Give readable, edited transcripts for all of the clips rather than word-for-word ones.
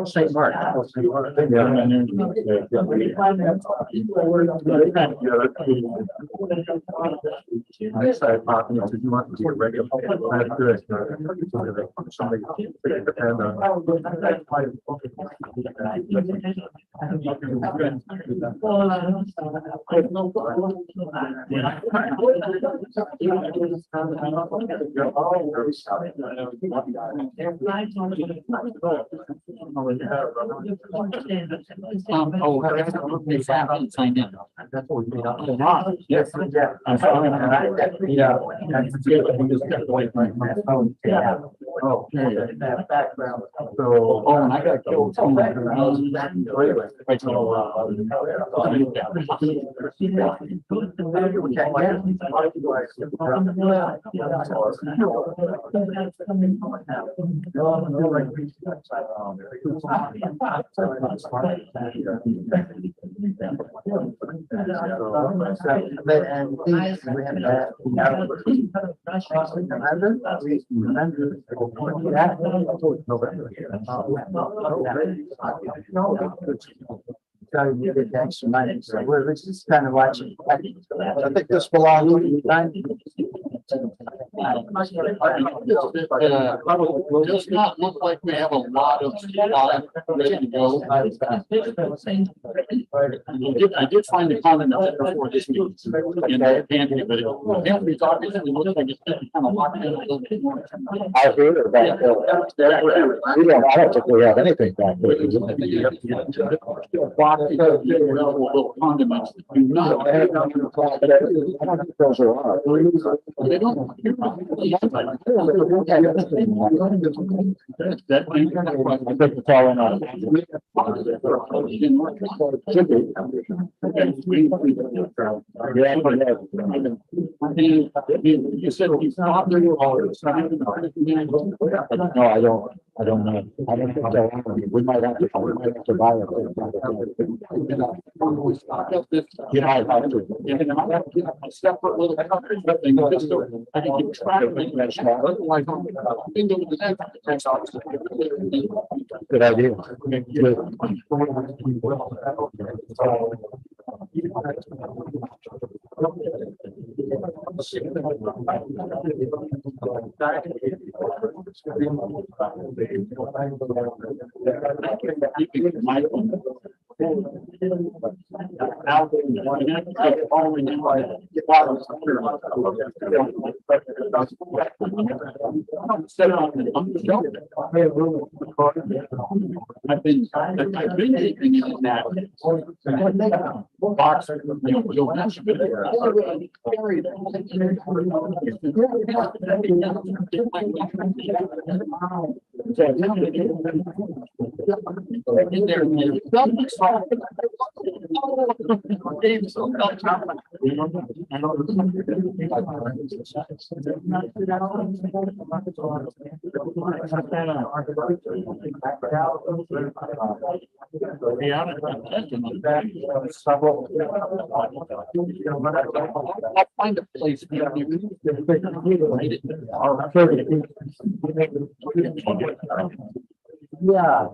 St. Mark. I started talking to you want to do a regular. That's good. Somebody signed in. That's what we got. Yes, I'm sorry. Yeah. Oh, that background. So, Oh, and I got killed. We're just kind of watching. I think this belongs to you. Does not look like we have a lot of ready to go. I did find the comment before this meeting in the pantry, but it obviously looks like it's kind of locked in a little bit more. I heard about that. I don't think we have anything back there. Little condiments that do not. I don't think those are ours. They don't. I think it's all in our. You said he's not there. No, I don't know. I don't think so. We might have to buy it. You might have to. And I have to get a separate little thing just so I can keep track of it. Otherwise, I'm going to the next office. Good idea. I've been thinking in that box, you'll mention it. I'll find a place. Yeah.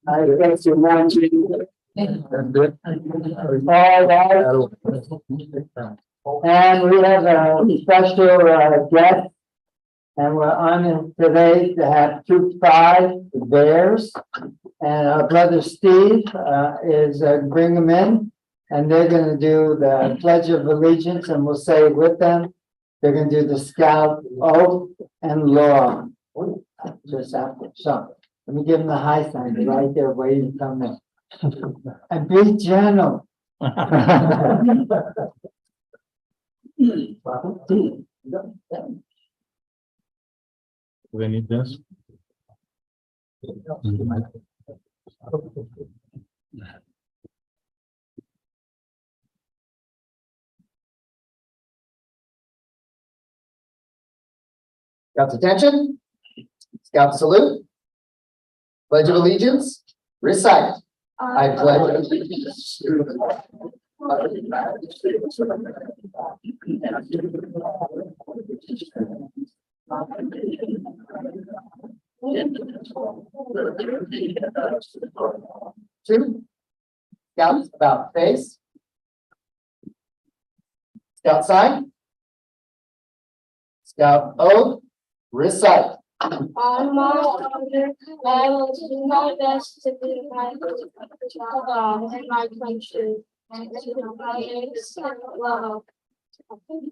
I guess you're watching. All right. And we have a special guest, and we're honored today to have Troop 5, the Bears, and our brother Steve is bring them in, and they're going to do the Pledge of Allegiance, and we'll say with them. They're going to do the Scout oath and law. Just after. So let me give them the high sign right there, waiting to come in. And be gentle. Do they need this? Got the attention? Scout salute. Pledge of allegiance. Recite. I pledge allegiance to the flag of the United States of America and to the republic Two. Scouts about face. Scout sign. Scout oath. Recite. On my honor, I will do my best to do my duty to God and my country, and to my innocent love.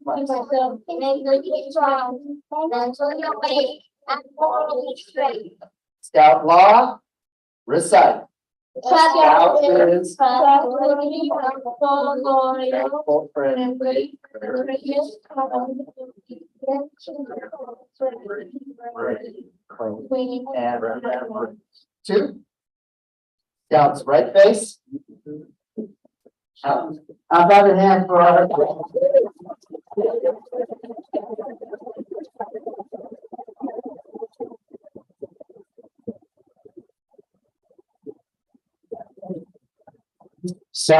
Myself in the trial, and to your way, and follow straight. Scout law. Recite. Scout is Trustworthy, loyal, faithful friend. and great courageous, Queen And two. Scouts right face. Out. How about a hand for our? So,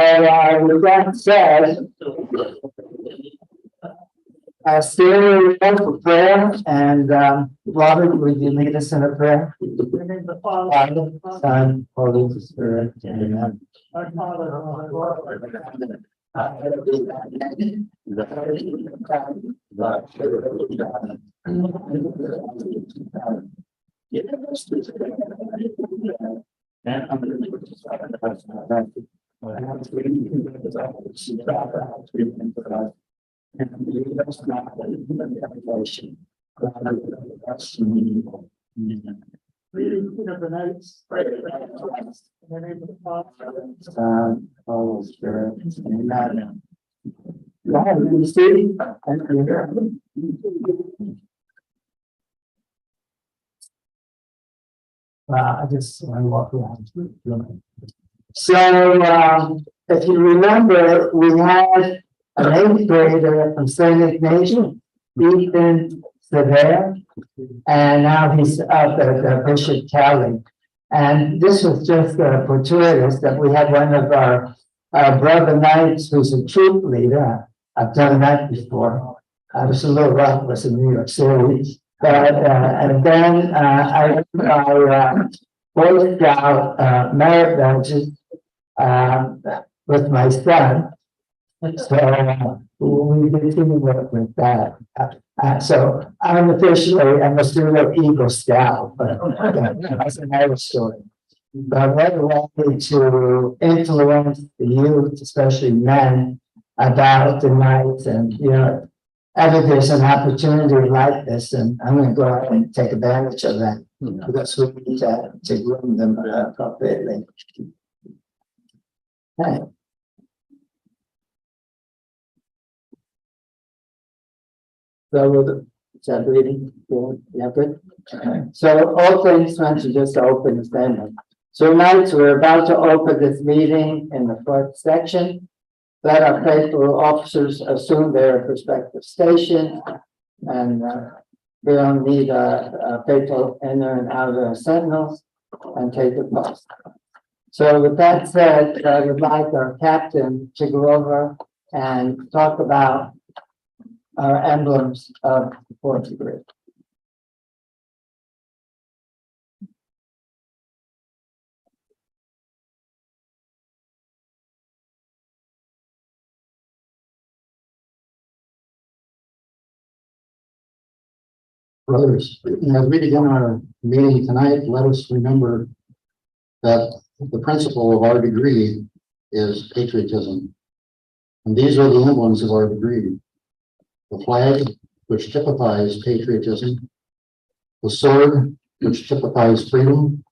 with that said, still we go for prayer, and, Robert, would you lead us in a prayer? Father, Son, Holy Spirit, amen. Son, Holy Spirit, amen. Go ahead, Steve. Thank you. I just want to walk around. So, if you remember, we had an eighth grader from St. Ignatius, Ethan Severe, and now he's up at Bishop Kelly. And this was just fortuitous that we had one of our brother knights who's a troop leader. I've done that before. I was a little reckless in New York City. But, and then I Boy Scout merit badges with my son. So we did teamwork with that. So I'm officially a Missouri Eagle Scout, but that's another story. But what a way to influence the youth, especially men, about the nights, and ever there's an opportunity like this, and I'm going to go out and take advantage of that because we need to groom them appropriately. Okay. So is that reading? Yeah, good. Okay. So all things went to just open the statement. So tonight we're about to open this meeting in the fourth section. Let our faithful officers assume their respective stations, and we don't need a faithful inner and outer sentinels, and take the post. So with that said, I would like our captain to go over and talk about our emblems of the fourth degree. Brothers, as we begin our meeting tonight, let us remember that the principle of our degree is patriotism. And these are the emblems of our degree. The flag, which typifies patriotism, the sword, which typifies freedom,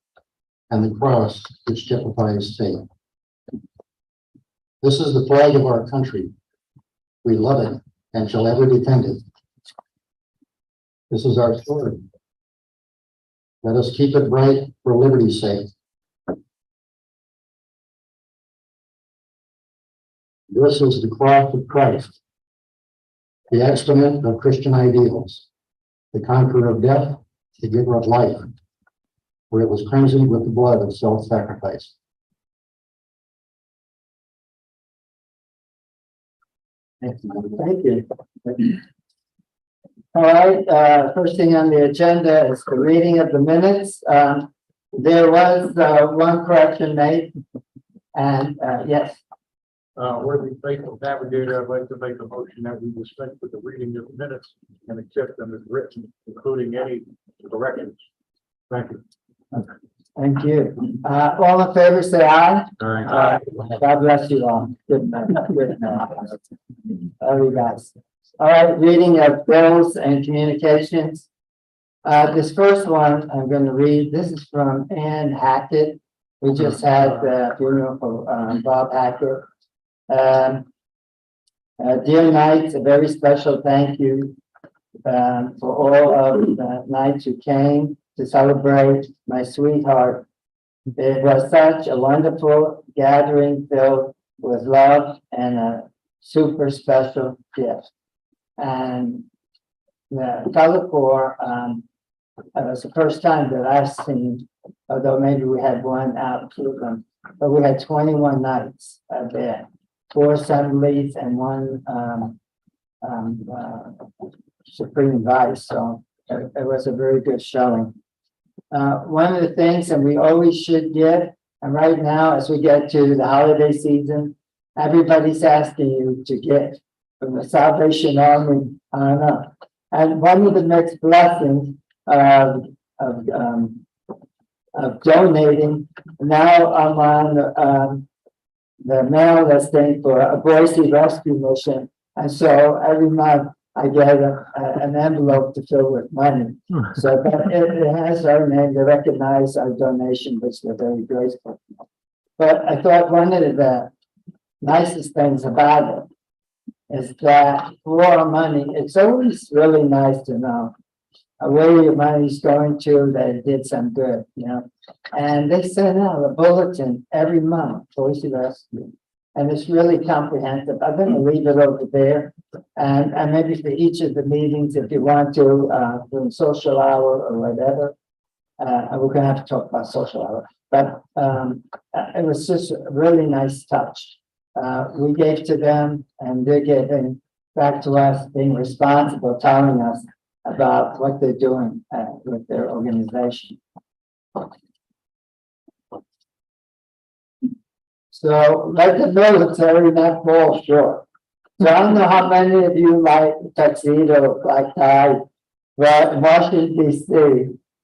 and the cross, which typifies faith. This is the flag of our country. We love it and shall ever defend it. This is our sword. Let us keep it bright for liberty's sake. This is the cross of Christ, the exponent of Christian ideals, the conqueror of death, the giver of life, where it was crimsoned with the blood of self-sacrifice. Thank you. All right, first thing on the agenda is the reading of the minutes. There was one correction made. And yes, Worthy faithful navigator, I'd like to make a motion that we dispense with the reading of the minutes and accept them as written, including any corrections. Thank you. thank you. All in favor, say aye. Aye. God bless you all. Good night. Good night. All you guys. All right, reading of bills and communications. This first one I'm going to read. This is from Ann Hackett. We just had the funeral for Bob Hackett. Dear Knights, a very special thank you for all of the knights who came to celebrate my sweetheart. It was such a wonderful gathering filled with love and a super special gift. And the color for it was the first time that I've seen, although maybe we had one out through them, but we had 21 nights there, 4 assemblies and one Supreme Vice. So it was a very good showing. One of the things, and we always should get, and right now as we get to the holiday season, everybody's asking you to get from the Salvation Army on up. And one of the mixed blessings of donating. Now I'm on the mail listing for a Boise rescue mission, and so every month I get an envelope to fill with money. So but it has our name. They recognize our donation, which they're very grateful. But I thought one of the nicest things about it is that for our money, it's always really nice to know where your money's going to, that it did some good, you know. And they send out a bulletin every month, Boise Rescue, and it's really comprehensive. I'm going to leave it over there, and maybe for each of the meetings, if you want to, during social hour or whatever, we're going to have to talk about social hour. But it was just a really nice touch. We gave to them, and they're giving back to us, being responsible, telling us about what they're doing with their organization. So let the military not fall short. So I don't know how many of you like tuxedo, like tie, but in Washington, D.C.,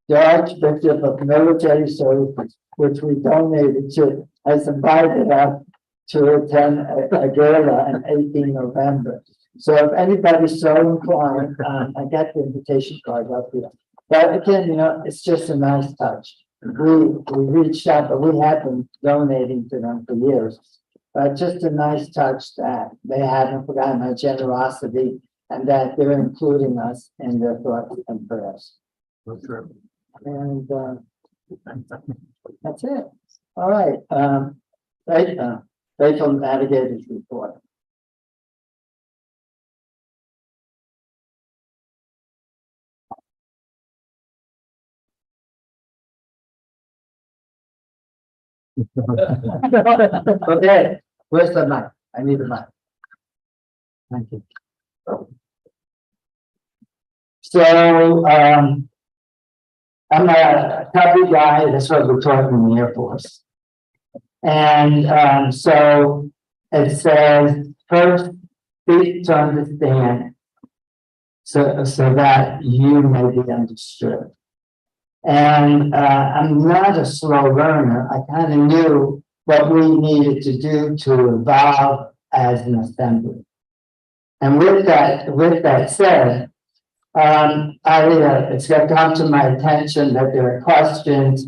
the Archbishop of Military Services, which we donated to, has invited us to attend a gala on 18 November. So if anybody's so inclined, I got the invitation card up here. But again, you know, it's just a nice touch. We reached out, but we had been donating to them for years. But just a nice touch that they haven't forgotten our generosity and that they're including us in their thoughts and prayers. And that's it. All right. Faithful Navigators Report. Okay, where's the mic? I need the mic. Thank you. So, I'm a cubby guy. That's what we're talking in the Air Force. And so it says, first, speak to understand, so that you may be understood. And I'm not a slow learner. I kind of knew what we needed to do to evolve as an assembly. And with that said, it's come to my attention that there are questions,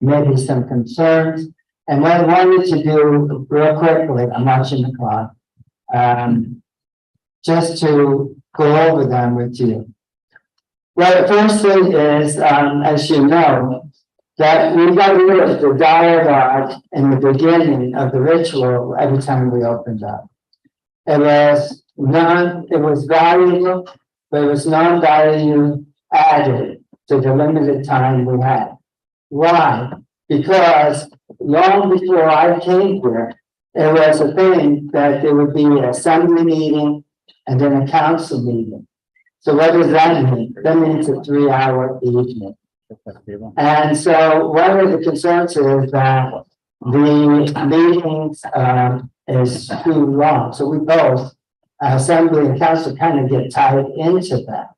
maybe some concerns. And what I wanted to do real quickly, I'm watching the clock, just to go over them with you. Well, the first thing is, as you know, that we got rid of the dialogue in the beginning of the ritual every time we opened up. It was valuable, but it was non-value added to the limited time we had. Why? Because long before I came here, it was a thing that there would be an assembly meeting and then a council meeting. So what does that mean? That means a 3-hour evening. And so one of the concerns is that the meetings is too long. So we both, assembly and council, kind of get tied into that.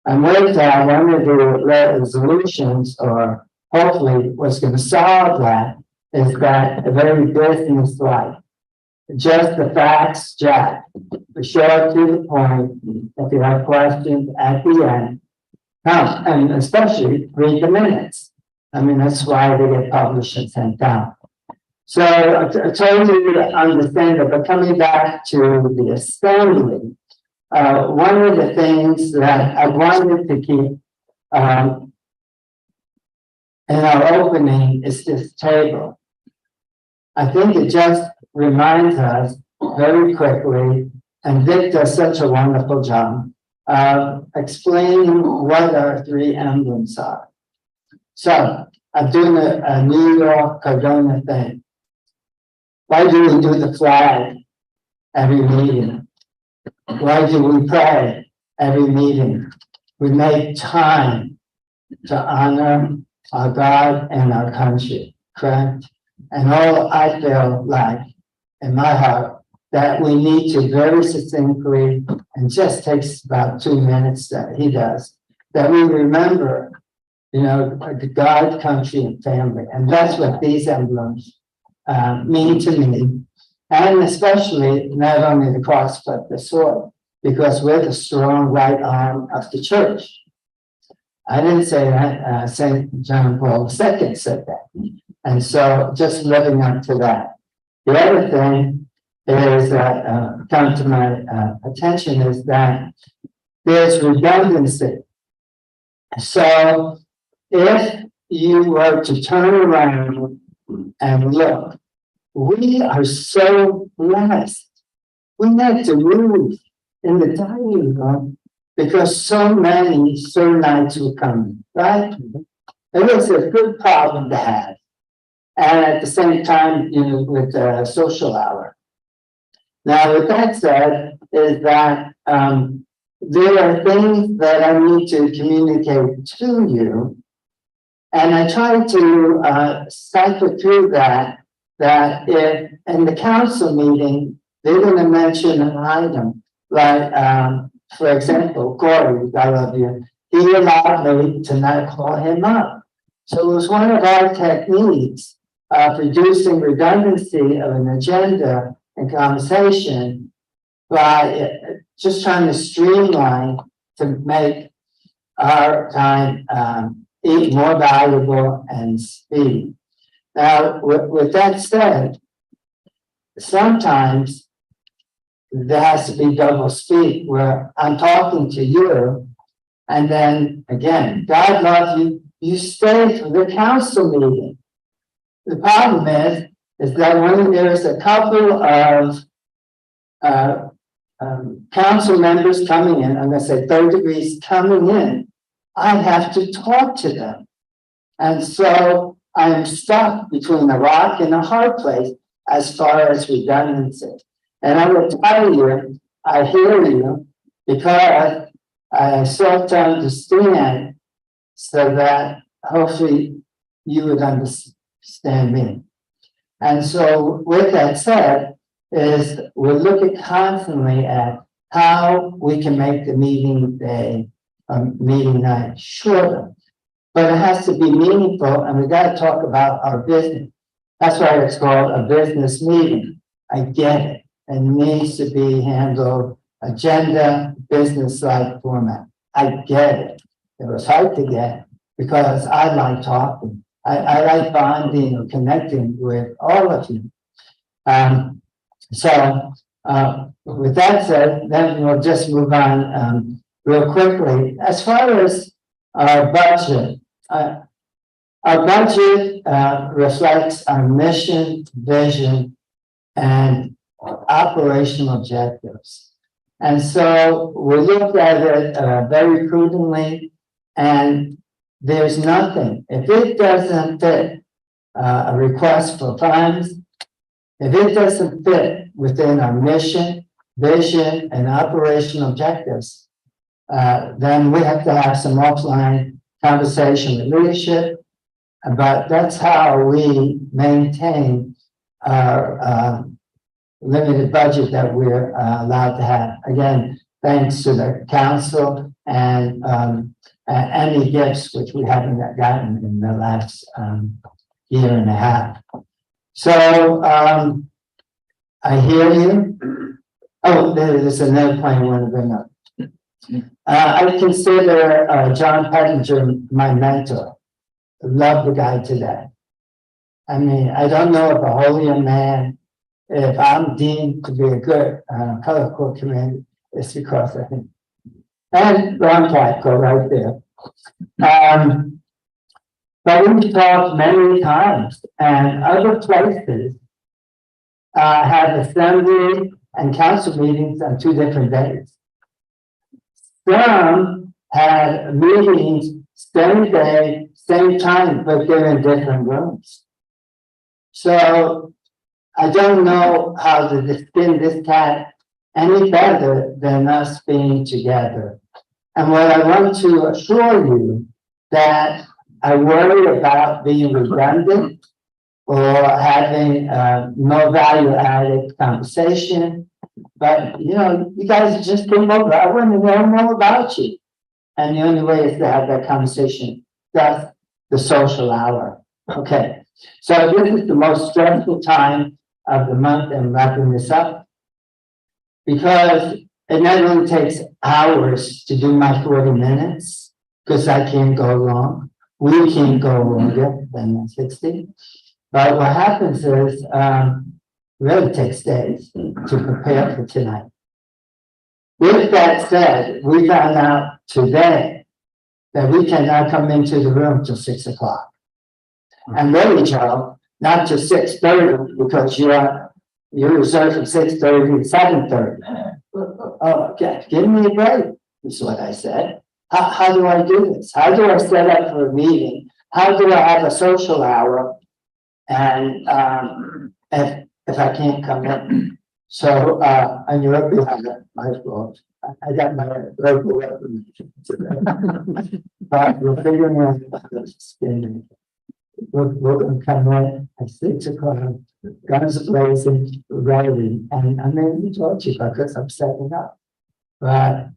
And with that, one of the resolutions, or hopefully what's going to solve that, is that a very business-like. Just the facts, Jack. Short to the point. If you have questions at the end, come, and especially read the minutes. I mean, that's why they get published and sent down. So I totally understand it, but coming back to the assembly, one of the things that I wanted to keep in our opening is this table. I think it just reminds us very quickly, and Dick does such a wonderful job of explaining what our 3 emblems are. So I'm doing a New York Cardona thing. Why do we do the flag every meeting? Why do we pray every meeting? We make time to honor our God and our country, correct? And all I feel like in my heart that we need to very succinctly, and just takes about 2 minutes that he does, that we remember, you know, the God, country, and family. And that's what these emblems mean to me. And especially not only the cross, but the sword, because we're the strong right arm of the church. I didn't say that, St. John Paul II said that. And so just living up to that. The other thing is that come to my attention is that there's redundancy. So if you were to turn around and look, we are so blessed. We had to move in the dining room because so many nights were coming, right? It was a good problem to have. And at the same time, you know, with the social hour. Now, with that said, is that there are things that I need to communicate to you. And I try to cipher through that if in the council meeting, they're going to mention an item, like, for example, Corey, I love you, he allowed me to not call him up. So it was one of our techniques of reducing redundancy of an agenda and conversation by just trying to streamline to make our time more valuable and speedy. Now, with that said, sometimes there has to be double speak where I'm talking to you, and then again, God loves you, you stay for the council meeting. The problem is that when there's a couple of council members coming in, I'm going to say third degrees coming in, I have to talk to them. And so I'm stuck between a rock and a hard place as far as redundancy. And I will tell you, I hear you because I sought to understand so that hopefully you would understand me. And so with that said, is we're looking constantly at how we can make the meeting day, meeting night shorter. But it has to be meaningful, and we got to talk about our business. That's why it's called a business meeting. I get it. It needs to be handled agenda, business-like format. I get it. It was hard to get because I like talking. I like bonding or connecting with all of you. So with that said, then we'll just move on real quickly. As far as our budget reflects our mission, vision, and operational objectives. And so we looked at it very prudently, and there's nothing, if it doesn't fit a request for funds, if it doesn't fit within our mission, vision, and operational objectives, then we have to have some offline conversation with leadership. But that's how we maintain our limited budget that we're allowed to have. Again, thanks to the council and any gifts which we haven't gotten in the last year and a half. So I hear you. Oh, there's another point I want to bring up. I consider John Pettinger my mentor. Love the guy today. I mean, I don't know if a holier man, if I'm deemed to be a good color court commander, it's because of him. And Ron Catco right there. But we've talked many times, and other places have assembly and council meetings on 2 different days. Some had meetings same day, same time, but they're in different rooms. So I don't know how to spin this cat any better than us being together. And what I want to assure you that I worry about being redundant or having no value added conversation. But you know, you guys just came over. I want to know more about you. And the only way is to have that conversation. That's the social hour. Okay. So this is the most stressful time of the month, and wrapping this up, because it not only takes hours to do my 40 minutes, because I can't go long. We can't go longer than 60. But what happens is, really takes days to prepare for tonight. With that said, we found out today that we cannot come into the room till 6 o'clock. And really, Joe, not till 6:30, because you're reserved from 6:30 to 7:30. Oh, okay, give me a break, is what I said. How do I do this? How do I set up for a meeting? How do I have a social hour? And if I can't come in. So and you're behind my fault. I got my local weapon. But we're figuring out this. We're gonna come in at 6 o'clock, guns blazing, ready, and I mean, we told you about this, I'm setting up. But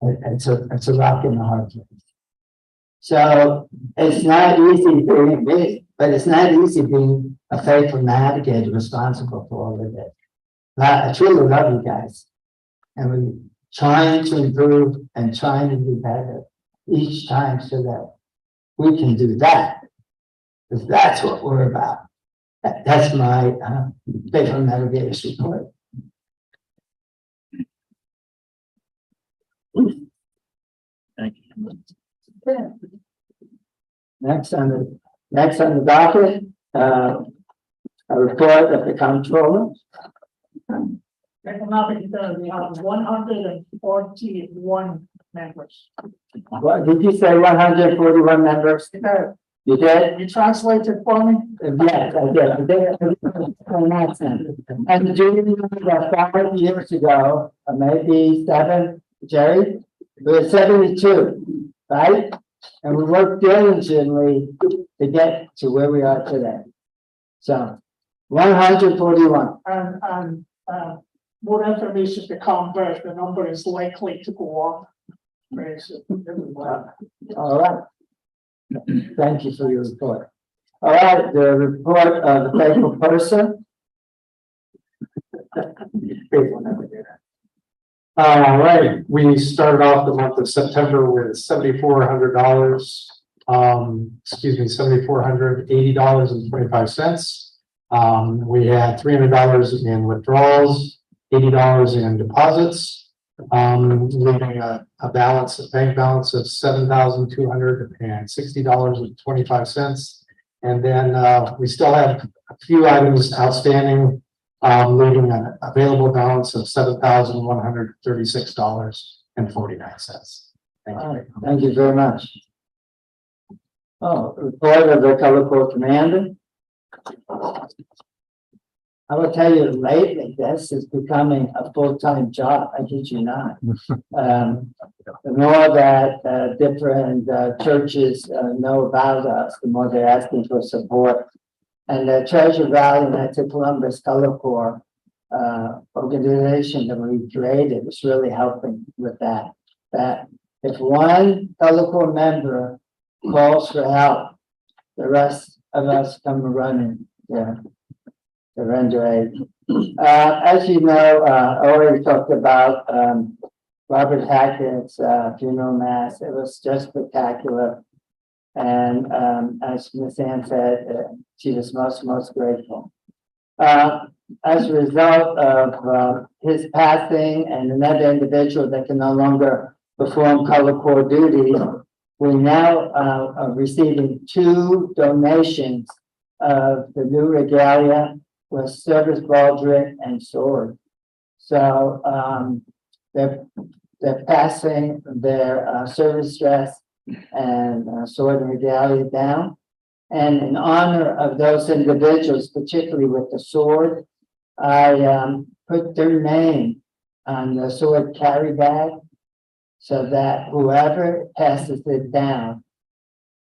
it's a rock in the hard place. So it's not easy being me, but it's not easy being a faithful navigator responsible for all of it. I truly love you guys, and we're trying to improve and trying to do better each time so that we can do that, because that's what we're about. That's my faithful navigator report. Thank you. Next on the docket, a report of the comptroller. Economic Development, we have 141 members. What did you say? 141 members? You did? You translated for me? Yes, I did. And do you know that 5 years ago, or maybe 7, Jerry, we were 72, right? And we worked diligently to get to where we are today. So 141. And more information to come, but the number is likely to go up. Very soon. All right. Thank you for your report. All right, the report of the faithful person. All right, we started off the month of September with $7,400. $7,480.25. We had $300 in withdrawals, $80 in deposits, leaving a balance, a bank balance of $7,260.25. And then we still have a few items outstanding, leaving an available balance of $7,136.49. Thank you very much. Oh, report of the color corps commander. I will tell you lately, this is becoming a full-time job. I kid you not. The more that different churches know about us, the more they're asking for support. And the Treasure Valley United Columbus Color Corps organization that we created is really helping with that. That if one color corps member calls for help, the rest of us come running to render aid. As you know, I already talked about Robert Hackett's funeral mass. It was just spectacular. And as Miss Ann said, she was most grateful. As a result of his passing and another individual that can no longer perform color corps duties, we now are receiving 2 donations of the new regalia with service baldric and sword. So they're passing their service dress and sword and regalia down. And in honor of those individuals, particularly with the sword, I put their name on the sword carry bag so that whoever passes it down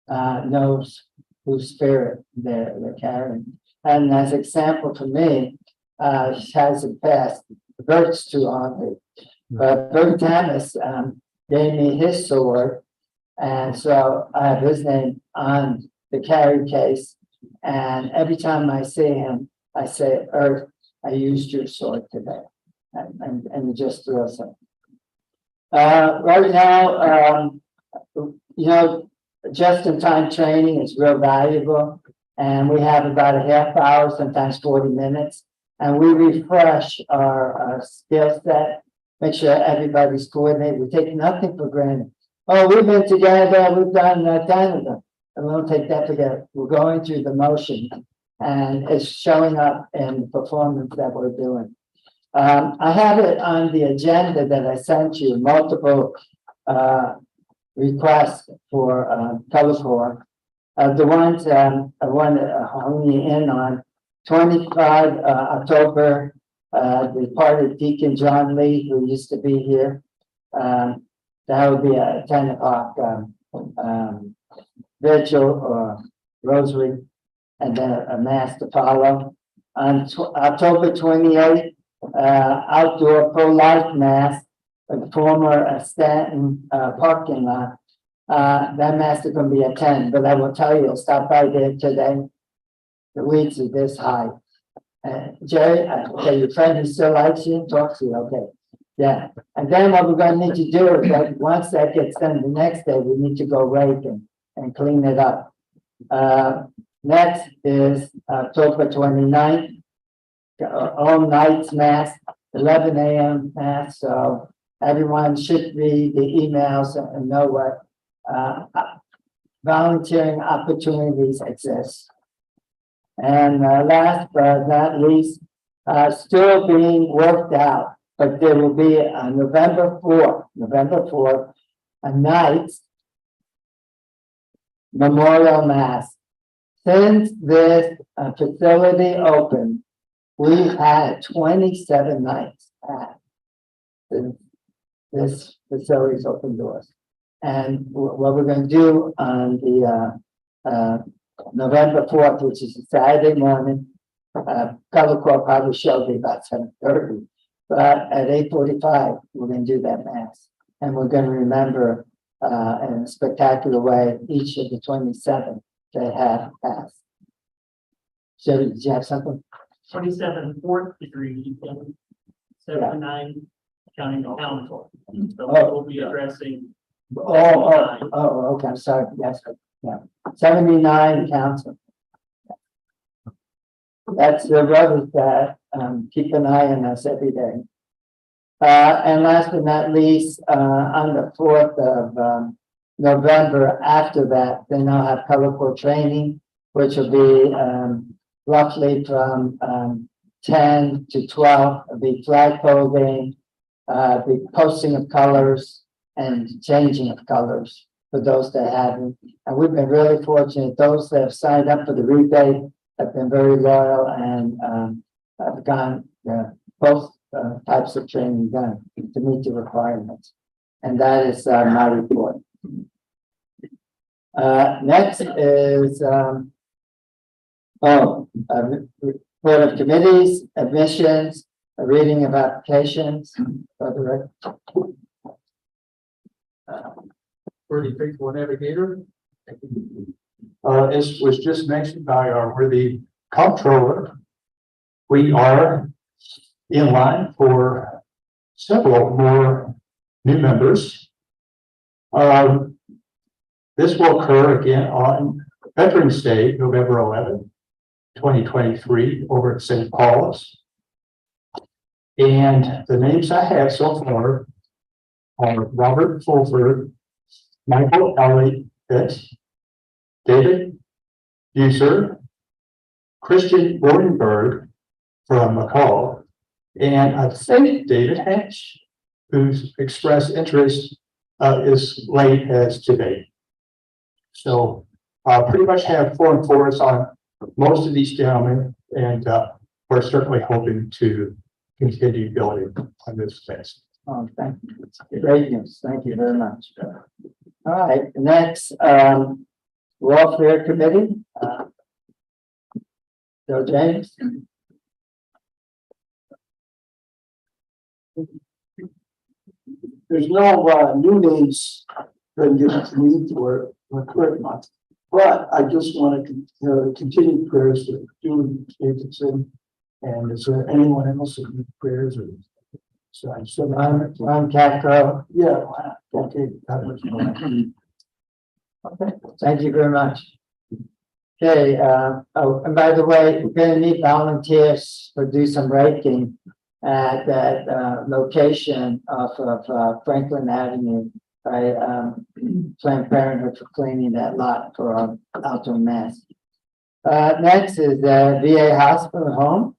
knows whose spirit they're carrying. And as example for me, she hasn't passed. Bert's too hungry. But Bert Thomas gave me his sword. And so I have his name on the carry case. And every time I see him, I say, Earth, I used your sword today. And it just thrills him. Right now, you know, just-in-time training is real valuable. And we have about a half hour, sometimes 40 minutes. And we refresh our skill set, make sure everybody's coordinated. We take nothing for granted. Oh, we've been together, we've done Canada. And we don't take that together. We're going through the motion and it's showing up in the performance that we're doing. I have it on the agenda that I sent you, multiple requests for color corps. The ones I want to hone you in on, 25 October, the departed Deacon John Lee, who used to be here. That would be a 10 o'clock vigil or rosary, and then a mass to follow. On October 28th, outdoor pro-life mass at the former Stanton parking lot. That mass is going to be at 10, but I will tell you, stop by there today. The weeds are this high. Jerry, okay, your friend who still likes you, talks to you, okay. Yeah, and then what we're going to need to do is that once that gets done, the next day we need to go rake and clean it up. Next is October 29th, all nights mass, 11 a.m. mass. So everyone should read the emails and know what volunteering opportunities exist. And last but not least, still being worked out. But there will be on November 4th, a night memorial mass. Since this facility opened, we've had 27 nights at this facility's open doors. And what we're going to do on the November 4th, which is a Saturday morning, color corps probably shall be about 7:30. But at 8:45, we're going to do that mass. And we're going to remember in a spectacular way each of the 27 that have passed. So, did you have something? 27 4th degree, 79 counting the council. So we'll be addressing. Okay, I'm sorry. Yes, yeah. 79 council. That's the brothers that keep an eye on us every day. And last but not least, on the 4th of November, after that, they now have color corps training, which will be roughly from 10 to 12. It'll be flag holding, the posting of colors, and changing of colors for those that haven't. And we've been really fortunate. Those that have signed up for the rebate have been very loyal and have gone both types of training done to meet the requirements. And that is my report. Next is report of committees, admissions, a reading of applications. Pretty faithful navigator. As was just mentioned by our worthy comptroller, we are in line for several more new members. This will occur again on Veterans Day, November 11th, 2023, over at St. Paul's. And the names I have so far are Robert Fulford, Michael Elliott, David Buser, Christian Bordenberg from McCall, and I think David Hatch, who's expressed interest is late as today. So pretty much have 4 and 4s on most of these gentlemen, and we're certainly hoping to continue building on this space. Oh, thank you. Great news. Thank you very much. All right, next, Welfare Committee. Joe James. There's no new names been given to me for current month, but I just want to continue prayers for Julie Davidson. And is there anyone else that needs prayers? Or so I said, Ron Catco. yeah, okay, that was Okay, thank you very much. Okay, oh, and by the way, we're gonna need volunteers to do some raking at that location off of Franklin Avenue by Planned Parenthood for cleaning that lot for outdoor mass. Next is the VA hospital home.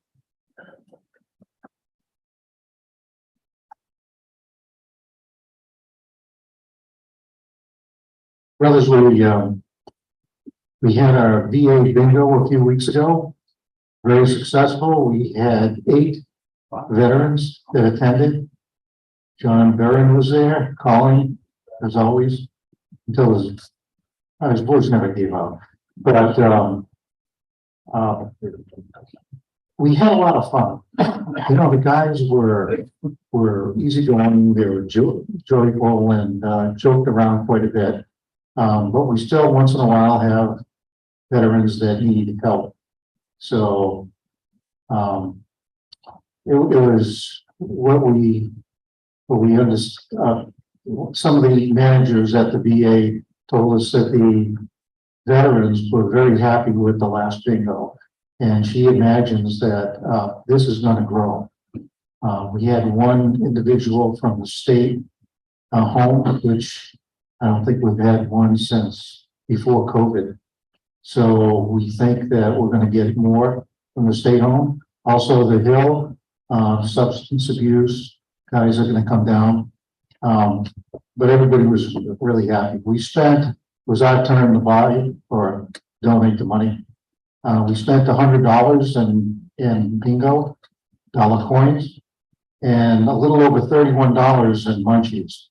Well, as we had our VA bingo a few weeks ago, very successful. We had 8 veterans that attended. John Barron was there, calling as always, until his voice never gave out. But we had a lot of fun. You know, the guys were easygoing, they were joyful and joked around quite a bit. But we still once in a while have veterans that need help. So it was what we understood. Some of the managers at the VA told us that the veterans were very happy with the last bingo, and she imagines that this is going to grow. We had one individual from the state home, which I don't think we've had one since before COVID. So we think that we're going to get more from the state home. Also, the Hill substance abuse guys are going to come down. But everybody was really happy. We spent, was our turn to buy or donate the money. We spent $100 in bingo, dollar coins, and a little over $31 in munchies.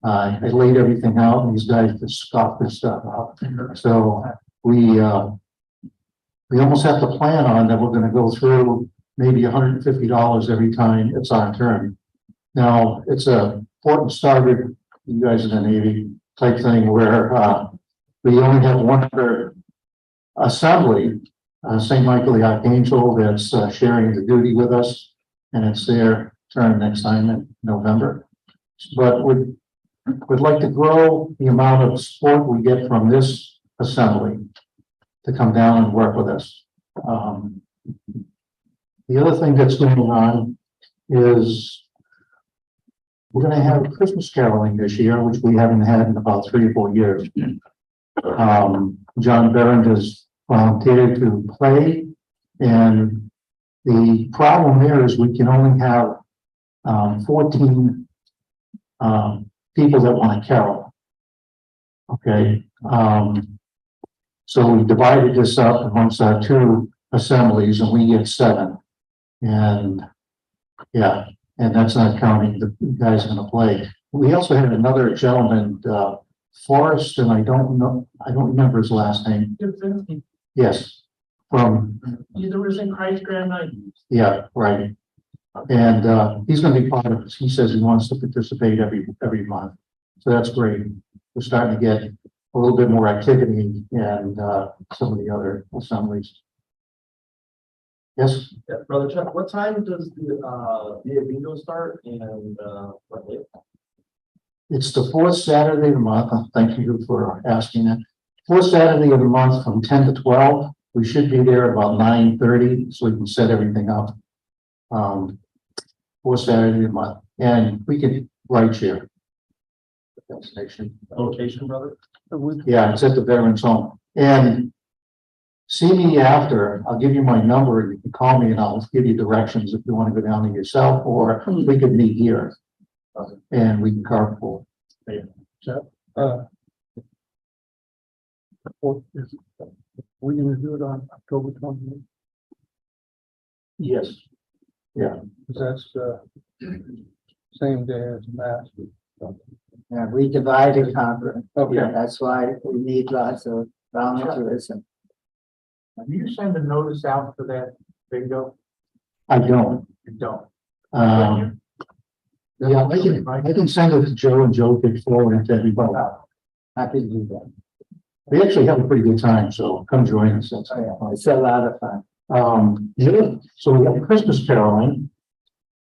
I laid everything out and these guys just scoffed this stuff out. So we almost have to plan on that. We're going to go through maybe $150 every time it's our turn. Now it's a Fort and Starboard, you guys in the Navy type thing where we only have one other assembly, St. Michael the Archangel, that's sharing the duty with us, and it's their turn next time in November. But we'd like to grow the amount of support we get from this assembly to come down and work with us. The other thing that's going on is we're going to have Christmas caroling this year, which we haven't had in about 3 or 4 years. John Barron has volunteered to play, and the problem there is we can only have 14 people that want to carol. Okay, so we divided this up amongst our two assemblies and we get 7. And yeah, and that's not counting the guys gonna play. We also had another gentleman, Forrest, and I don't remember his last name. Yes, from, Either was in Christ Grand Night. yeah, right. And he's gonna be part of this. He says he wants to participate every month. So that's great. We're starting to get a little bit more activity and some of the other assemblies. Yes, Yeah, Brother Chuck, what time does the bingo start and what day? it's the 4th Saturday of the month. Thank you for asking it. 4th Saturday of the month from 10 to 12. We should be there about 9:30 so we can set everything up. 4th Saturday of the month, and we can right here. Destination. Location, brother? Yeah, it's at the Veterans Home. And see me after. I'll give you my number. You can call me and I'll give you directions if you want to go down there yourself, or we could meet here. And we can carpool. We're gonna do it on October 28th. Yes. Yeah. That's same day as Mass. Yeah, we divided conference. Okay. That's why we need lots of volunteers and Do you send a notice out for that bingo? I don't. You don't. Yeah, I can send it to Joe and Joe can forward it to everybody. happy to do that. We actually have a pretty good time, so come join us. That's It's a lot of fun. Yeah, so we have Christmas caroling,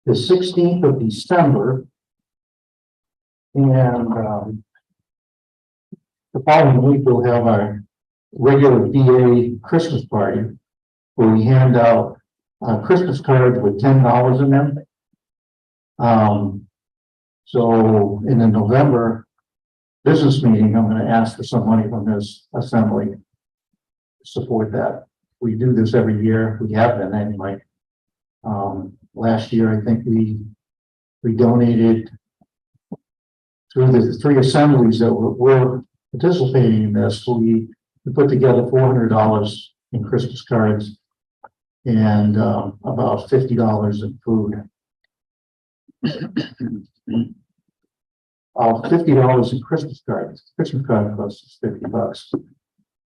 the 16th of December. And the following week, we'll have our regular VA Christmas party, where we hand out Christmas cards with $10 in them. So in the November business meeting, I'm gonna ask for some money from this assembly to support that. We do this every year. We have been anyway. Last year, I think we donated through the 3 assemblies that were participating in this. We put together $400 in Christmas cards and about $50 in food. $50 in Christmas cards. Christmas card costs us $50.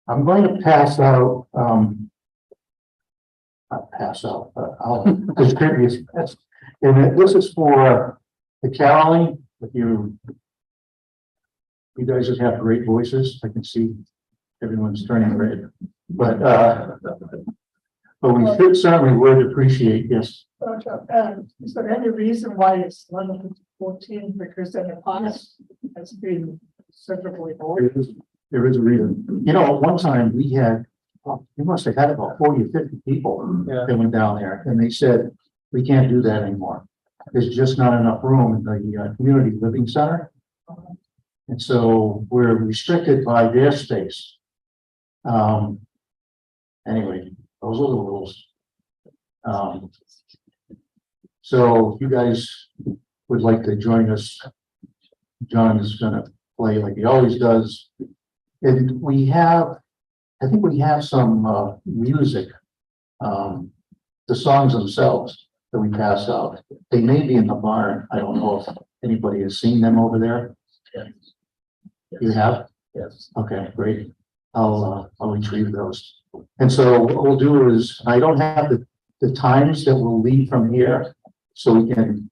I'm going to pass out, not pass out, but I'll distribute this. And this is for the caroling. If you guys just have great voices. I can see everyone's turning red, but we should certainly would appreciate, yes. Is there any reason why it's 11 to 14? Because in the past, it's been considerably more. There is a reason. You know, at one time we had, we must have had about 40 or 50 people that went down there, and they said, we can't do that anymore. There's just not enough room in the community living center. And so we're restricted by their space. Anyway, those are the rules. So if you guys would like to join us, John is gonna play like he always does. And we have, I think we have some music, the songs themselves that we pass out. They may be in the barn. I don't know if anybody has seen them over there. You have? Yes. Okay, great. I'll retrieve those. And so what we'll do is, I don't have the times that we'll leave from here, so we can,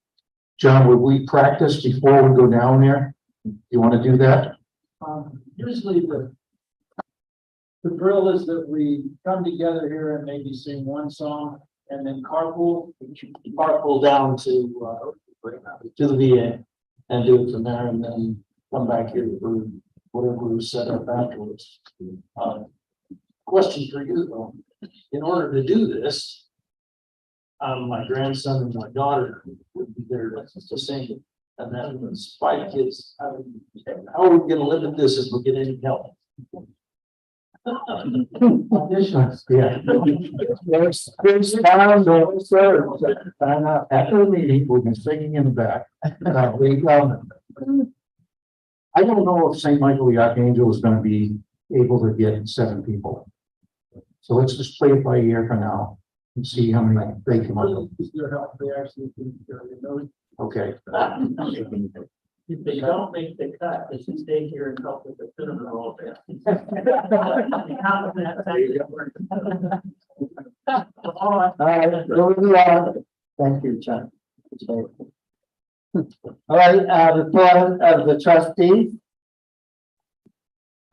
John, would we practice before we go down there? You want to do that? Usually the drill is that we come together here and maybe sing one song and then carpool down to the VA and do it from there, and then come back here for whatever we set up afterwards. Question for you though, in order to do this, my grandson and my daughter would be there to sing it. And then it's 5 kids. How are we gonna limit this if we get any help? Yeah. There's sound also, after the meeting, we'll be singing in the back. I don't know if St. Michael the Archangel is gonna be able to get 7 people. So let's just play it by ear for now and see how many they come up with. Is there help? They actually do, you know, Okay. if they don't make the cut, they should stay here and help with the cinema roll. All right, moving on. Thank you, John. All right, report of the trustees.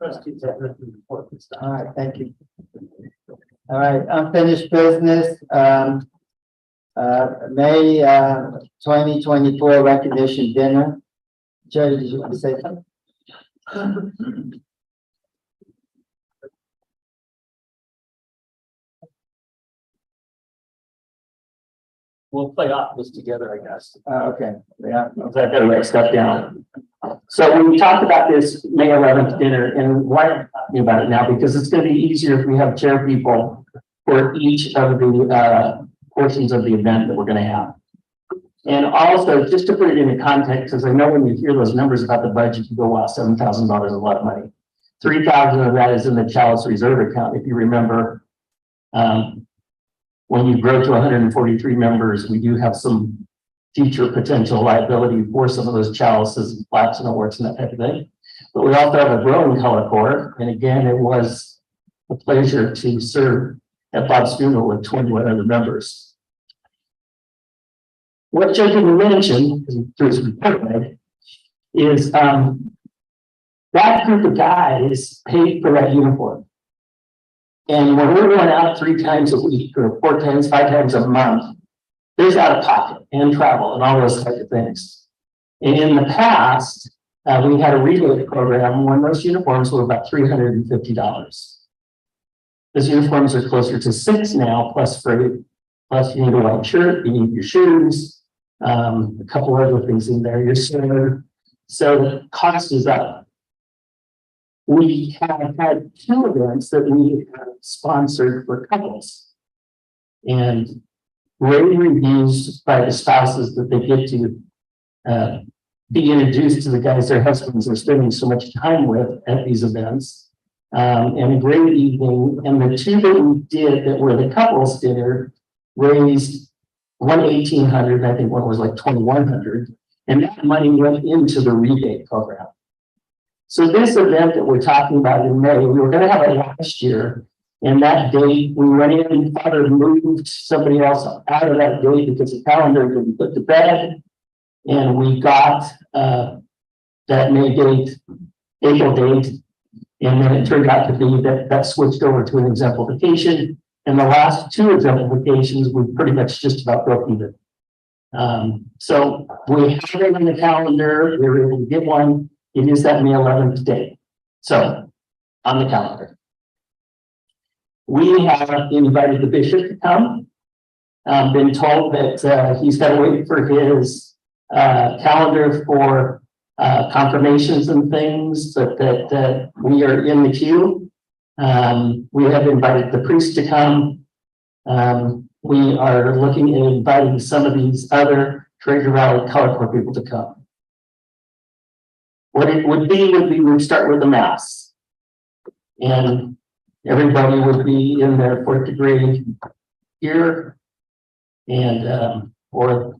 Trustees have written report this time. All right, thank you. All right, unfinished business, May 2024 recognition dinner. Jerry, did you want to say something? We'll play off this together, I guess. Okay, yeah, Because I've got to write stuff down. So we talked about this May 11th dinner, and why am I talking about it now? Because it's going to be easier if we have chair people for each of the portions of the event that we're going to have. And also, just to put it into context, because I know when you hear those numbers about the budget, you go, wow, $7,000 is a lot of money. 3,000 of that is in the Chalice Reserve account, if you remember. When you grow to 143 members, we do have some future potential liability for some of those chalices and plaques and awards and that type of thing. But we also have a growing color corps. And again, it was a pleasure to serve at Bob's funeral with 21 other members. What Joe didn't mention, because he threw his report away, is that group of guys paid for that uniform. And when we're going out 3 times a week or 4 times, 5 times a month, there's out of pocket and travel and all those types of things. And in the past, we had a rebate program when those uniforms were about $350. Those uniforms are closer to $6 now, plus freight, plus you need a white shirt, you need your shoes, a couple other things in there, your sweater. So the cost is up. We have had 2 events that we have sponsored for couples. And rave reviews by the spouses that they get to be introduced to the guys their husbands are spending so much time with at these events. And a great evening. And the 2 that we did that were the couples dinner raised one $1,800, I think one was like $2,100. And that money went into the rebate program. So this event that we're talking about in May, we were going to have it last year. And that date, we went in, Father moved somebody else out of that date because the calendar didn't put to bed. And we got that May date, April date. And then it turned out to be that switched over to an exemplification. And the last 2 exemplifications, we pretty much just about broke even. So we have it in the calendar. We were able to get one. It is that May 11th date. So on the calendar. We have invited the bishop to come. Been told that he's got to wait for his calendar for confirmations and things, but that we are in the queue. We have invited the priest to come. We are looking at inviting some of these other Treasure Valley Color Corps people to come. What it would be we'd start with a mass. And everybody would be in their 4th degree gear. And or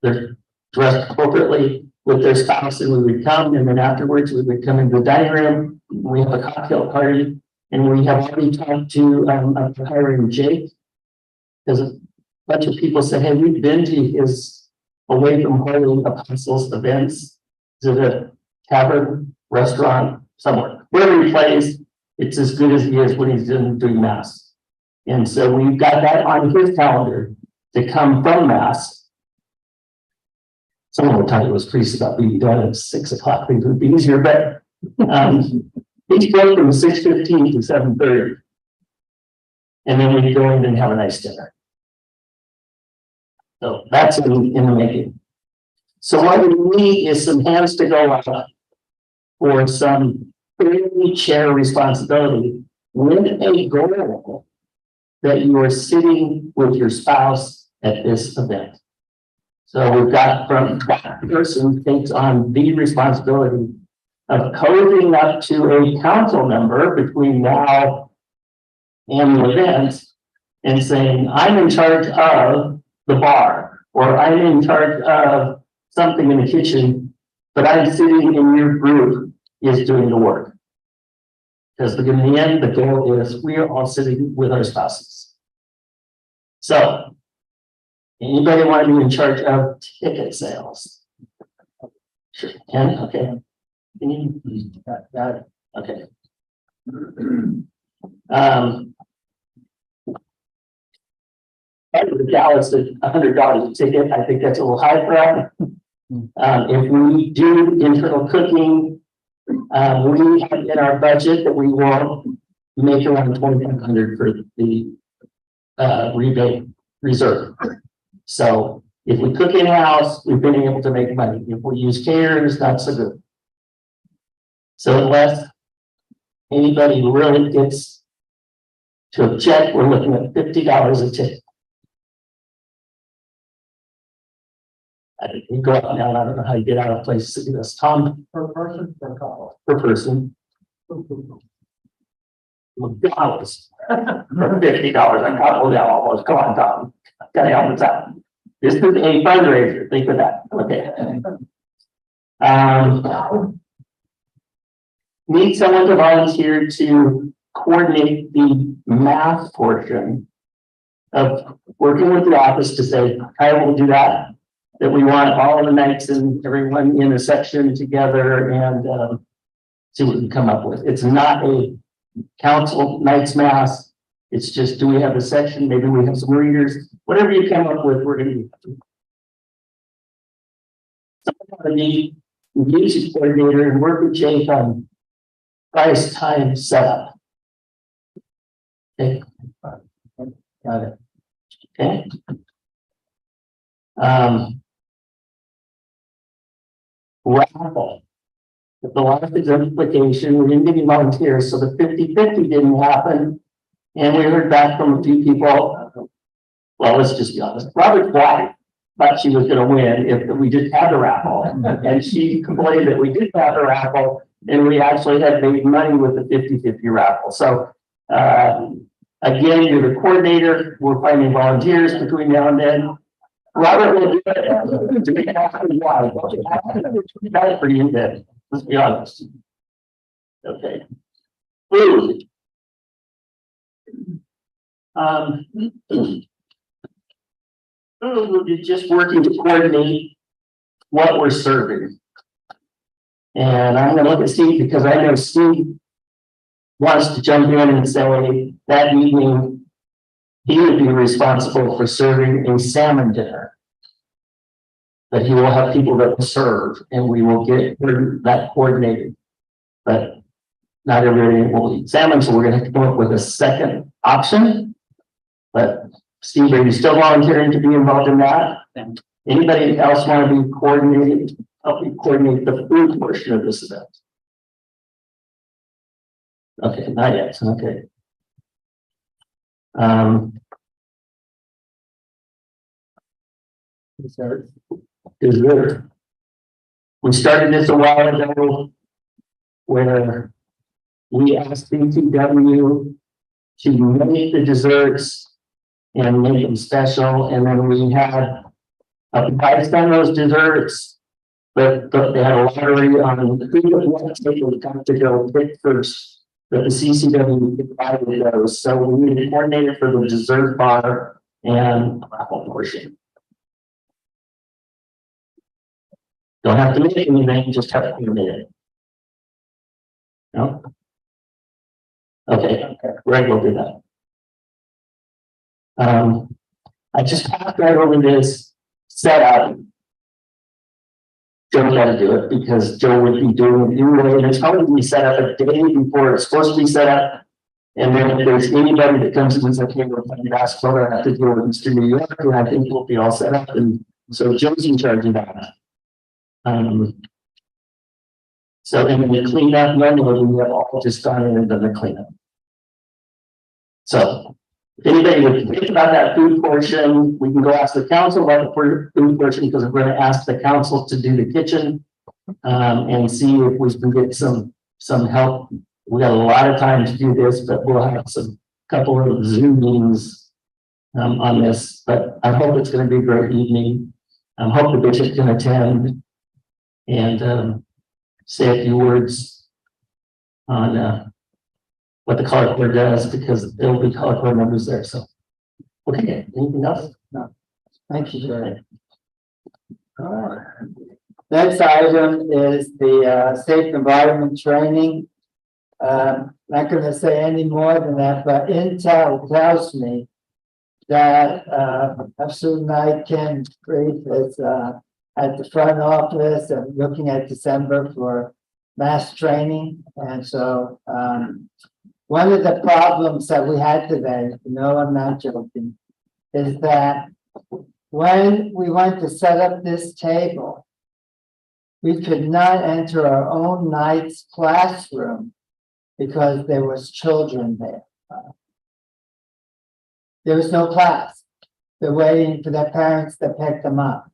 they're dressed appropriately with their spouse, and we would come, and then afterwards we would come into the dining room. We have a cocktail party, and we have already talked to hiring Jake, because a bunch of people said, hey, we've been to his Away from Holy Apostles events. Is it a tavern, restaurant, somewhere? Wherever he plays, it's as good as he is when he's doing mass. And so we've got that on his calendar to come from mass. Someone would tell you was priest about being done at 6 o'clock. Things would be easier, but each day from 6:15 to 7:30. And then we go in and have a nice dinner. So that's in the making. So what we need is some hands to go out for some early chair responsibility with a goal that you are sitting with your spouse at this event. So we've got from that person takes on the responsibility of coding up to a council member between now and the event and saying, I'm in charge of the bar, or I'm in charge of something in the kitchen, but I'm sitting in your group is doing the work. Because in the end, the goal is we are all sitting with our spouses. So, anybody want to be in charge of ticket sales? Sure, Ken, okay. Got it, okay. The Dallas at $100 a ticket, I think that's a little high for us. If we do internal cooking, we have in our budget that we will make around 2,500 for the rebate reserve. So if we cook in house, we've been able to make money. If we use caterers, not so good. So unless anybody really gets to object, we're looking at $50 a ticket. You go up now, I don't know how you get out of place to do this. Tom? Per person, per couple. Per person. McDonald's for $50 a couple now almost. Come on, Tom. Gotta help us out. This is a fundraiser. Think of that. Okay. Need someone to volunteer to coordinate the math portion of working with the office to say, I will do that. That we want all the nights and everyone in a section together and see what we come up with. It's not a council nights mass. It's just, do we have a section? Maybe we have some readers. Whatever you come up with, we're going to do. Someone need music coordinator and work with Jake on price time setup. Okay. Got it. Okay. Raffle. The last exemplification, we didn't get any volunteers, so the 50-50 didn't happen. And we heard back from a few people. Well, let's just be honest. Robert White thought she was going to win if we didn't have the raffle. And she complained that we didn't have the raffle, and we actually had made money with the 50-50 raffle. So again, you're the coordinator. We're finding volunteers between now and then. Robert will do it. Do we have to why? Not for you then. Let's be honest. Okay. Food. We're just working to coordinate what we're serving. And I'm going to look at Steve because I know Steve wants to jump in and say that evening he would be responsible for serving a salmon dinner. But he will have people that will serve and we will get that coordinated. But not everybody will eat salmon, so we're going to have to come up with a second option. But Steve, are you still volunteering to be involved in that? Anybody else want to be coordinated, help me coordinate the food portion of this event? Okay, not yet. Okay. Dessert. We started this a while ago where we asked BTW to make the desserts and make them special, and then we had a price on those desserts, but they had a lottery on what table got to go pick first. But the CCW provided those, so we need a coordinator for the dessert bar and raffle portion. Don't have to make anything, just have to coordinate it. No? Okay, Greg will do that. I just passed right over this setup. Joe got to do it because Joe would be doing it anyway, and it's probably be set up a day before it's supposed to be set up. And then if there's anybody that comes in and says, okay, we're playing basketball, I have to deal with Mr. New York, and I think we'll be all set up. And so Joe's in charge of that. So in the cleanup, normally we have all just gone in and done the cleanup. So if anybody would think about that food portion, we can go ask the council about the food portion because we're going to ask the council to do the kitchen. and see if we can get some help. We got a lot of time to do this, but we'll have couple of Zoom meetings on this, but I hope it's going to be a great evening. I hope the bishop can attend and say a few words on what the color corps does, because there will be color corps members there. So, okay, anything else? No. Thank you, Jerry. All right. Next item is the safe environment training. Not going to say any more than that, but Intel tells me that Absolute Night Ken Creek is at the front office and looking at December for mass training. And so one of the problems that we had today, no, I'm not joking, is that when we went to set up this table, we could not enter our own night's classroom because there was children there. There was no class. They're waiting for their parents to pick them up.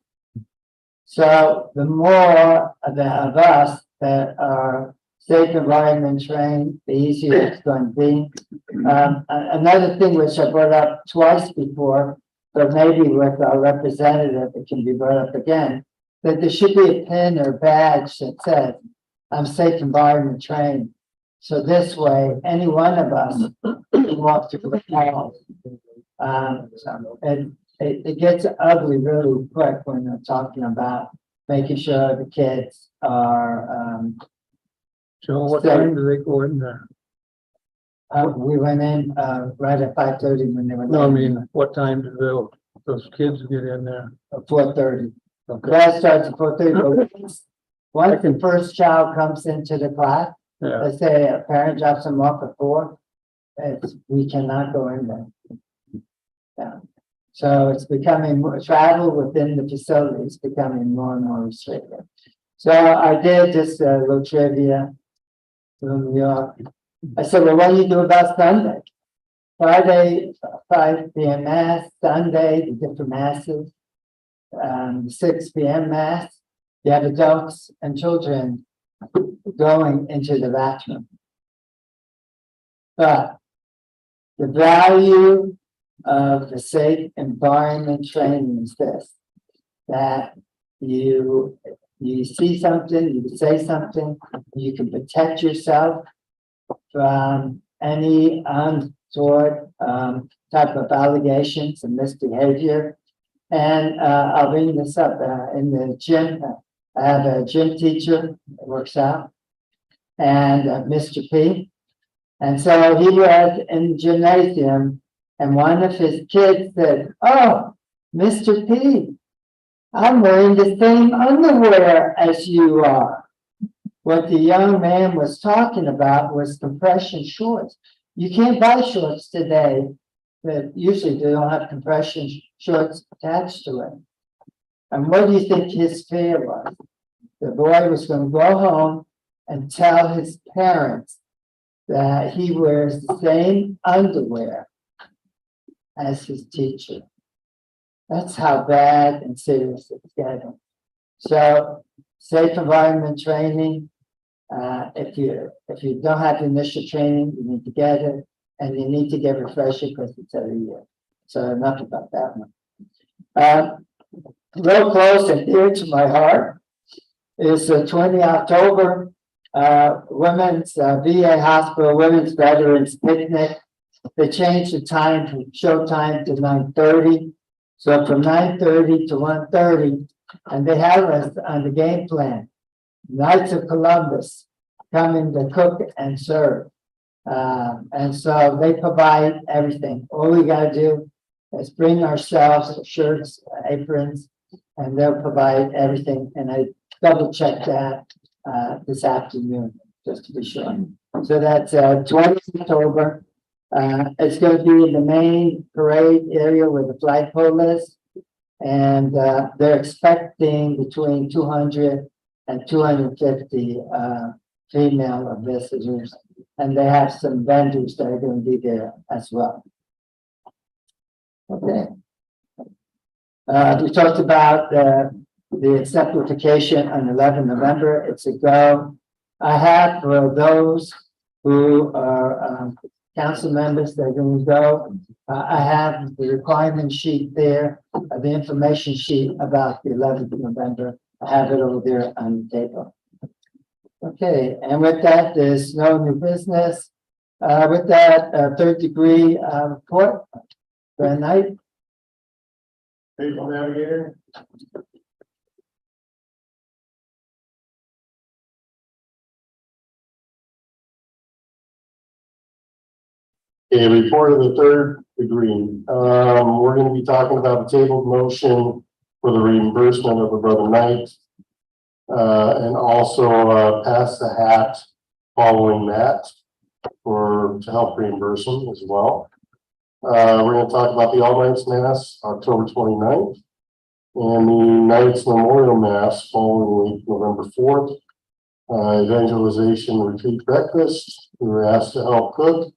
So the more of us that are safe environment trained, the easier it's going to be. Another thing which I brought up twice before, but maybe with our representative, it can be brought up again, that there should be a pin or badge that says, I'm safe environment trained. So this way, any one of us can walk through the house. And it gets ugly really quick when they're talking about making sure the kids are. So what time do they go in there? We went in right at 5:30 when they were. No, I mean, what time do those kids get in there? 4:30. Okay. Class starts at 4:30. Once the first child comes into the class, Yeah, let's say a parent drops them off at 4, we cannot go in there. Yeah. So it's becoming more travel within the facility is becoming more and more restricted. So I did just a little trivia from New York. I said, well, what do you do about Sunday? Friday, 5 p.m. mass, Sunday, the different masses, 6 p.m. mass. You have adults and children going into the bathroom. But the value of the safe environment training is this, that you see something, you say something, you can protect yourself from any untoward type of allegations and misbehavior. And I'll bring this up in the gym. I have a gym teacher that works out, and Mr. P. And so he was in the gymnasium, and one of his kids said, oh, Mr. P, I'm wearing the same underwear as you are. What the young man was talking about was compression shorts. You can't buy shorts today that usually they don't have compression shorts attached to it. And what do you think his fear was? The boy was going to go home and tell his parents that he wears the same underwear as his teacher. That's how bad and serious it's getting. So, safe environment training. If you don't have initial training, you need to get it, and you need to get refresher because it's every year. So enough about that one. Real close and dear to my heart is the 20 October Women's VA Hospital Women's Veterans Picnic. They changed the time from showtime to 9:30. So from 9:30 to 1:30, and they have us on the game plan. Knights of Columbus coming to cook and serve. And so they provide everything. All we got to do is bring ourselves shirts, aprons, and they'll provide everything. And I double checked that this afternoon, just to be sure. So that's 20 October. It's going to be in the main parade area where the flagpole is. And they're expecting between 200 and 250 female visitors. And they have some vendors that are going to be there as well. Okay. We talked about the simplification on 11 November. It's a go. I have for those who are council members that are going to go, I have the requirement sheet there, the information sheet about the 11th of November. I have it over there on the table. Okay, and with that, there's no new business. With that, third degree report for the night. Table navigator. A report of the third degree. We're going to be talking about the tabled motion for the reimbursement of a brother Knight. And also pass the hat following that to help reimburse him as well. We're going to talk about the All Nights Mass, October 29th, and the Knights Memorial Mass following week, November 4th. Evangelization retreat breakfast. We were asked to help cook.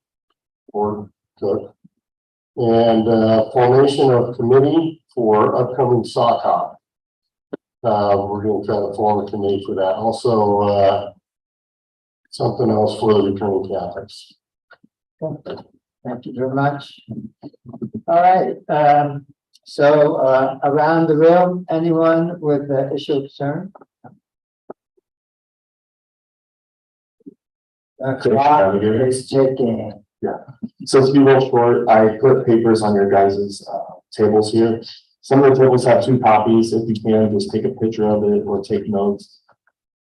And formation of committee for upcoming sock hop. We're going to try to form a committee for that. Also, something else for the returning Catholics. Thank you very much. All right. So around the room, anyone with the issue of concern? Clock is ticking. So to be real short, I put papers on your guys' tables here. Some of the tables have 2 copies. If you can, just take a picture of it or take notes.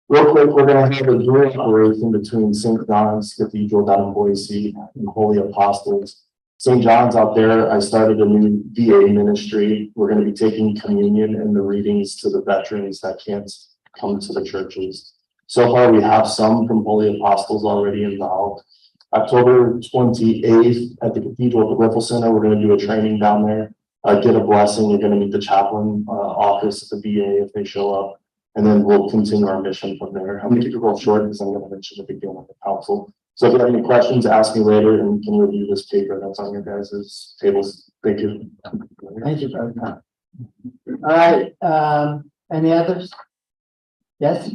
Real quick, we're going to have a dual operation between St. John's Cathedral down in Boise and Holy Apostles. St. John's out there, I started a new VA ministry. We're going to be taking communion and the readings to the veterans that can't come to the churches. So far, we have some from Holy Apostles already involved. October 28th at the Cathedral at the Riffle Center, we're going to do a training down there. Get a blessing. You're going to meet the chaplain office at the VA if they show up. And then we'll continue our mission from there. I'm going to keep it real short because I'm going to mention a big deal with the council. So if you have any questions, ask me later and we can review this paper that's on your guys' tables. Thank you. Thank you very much. All right. Any others? Yes.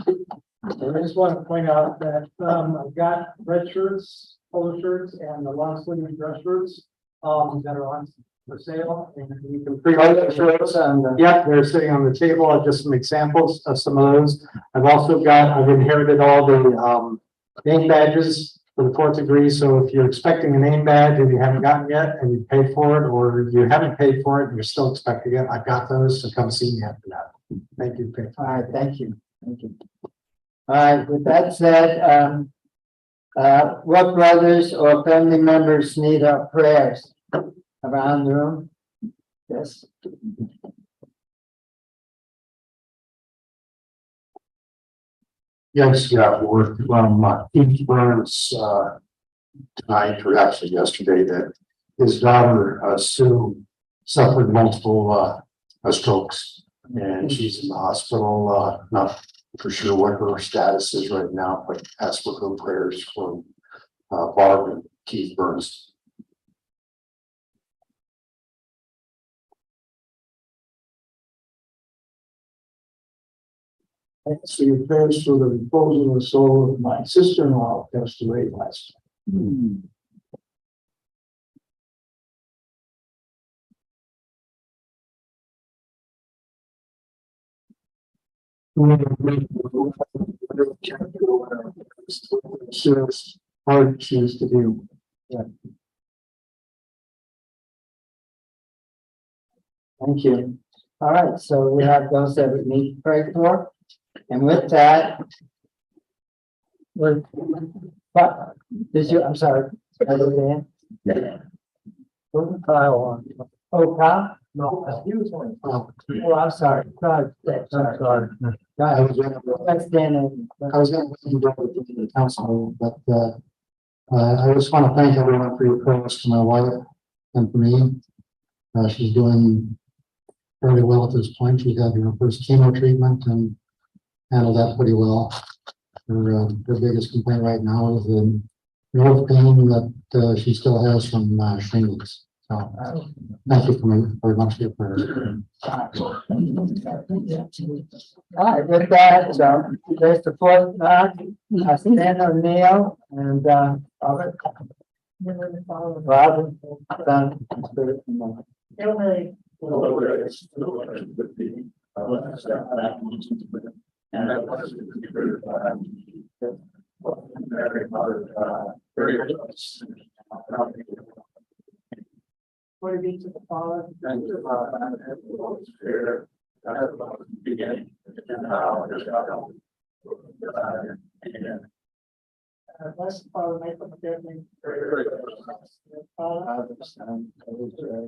I just want to point out that I've got red shirts, polo shirts, and the long sleeve dress shirts that are on for sale. And you can pre-order the shirts. And yeah, they're sitting on the table. I've just some examples of some of those. I've inherited all the name badges for the 4th degree. So if you're expecting a name badge and you haven't gotten yet and you paid for it, or you haven't paid for it and you're still expecting it, I've got those. So come see me after that. Thank you. All right. Thank you. Thank you. All right. With that said, what brothers or family members need our prayers around the room? Yes. Yes, yeah, we're from Keith Burns tonight, or actually yesterday, that his daughter Sue suffered multiple strokes, and she's in the hospital. Not for sure what her status is right now, but ask for her prayers for Barb and Keith Burns. So your prayers for the repose of the soul of my sister-in-law who passed away last time. Hard choose to do. Yeah. Thank you. All right, so we have those that we need to pray for. And with that, I'm sorry. Yeah. Kyle. Oh, Kyle? No. He was one. Oh, I'm sorry. Sorry. I was going to go to the council, but I just want to thank everyone for your prayers to my wife and for me. She's doing fairly well at this point. She had her first chemo treatment and handled that pretty well. Her biggest complaint right now is the nerve pain that she still has from shingles. So, thank you very much for your prayers. All right, with that, there's the fourth, Stan O'Neill and, Robert. Robert. Glory be to the Father. And to the Father, and to the Holy Spirit, as it was in the beginning, and now, and shall be. Amen. Blessed Father, make them forgive me. Very good. Father,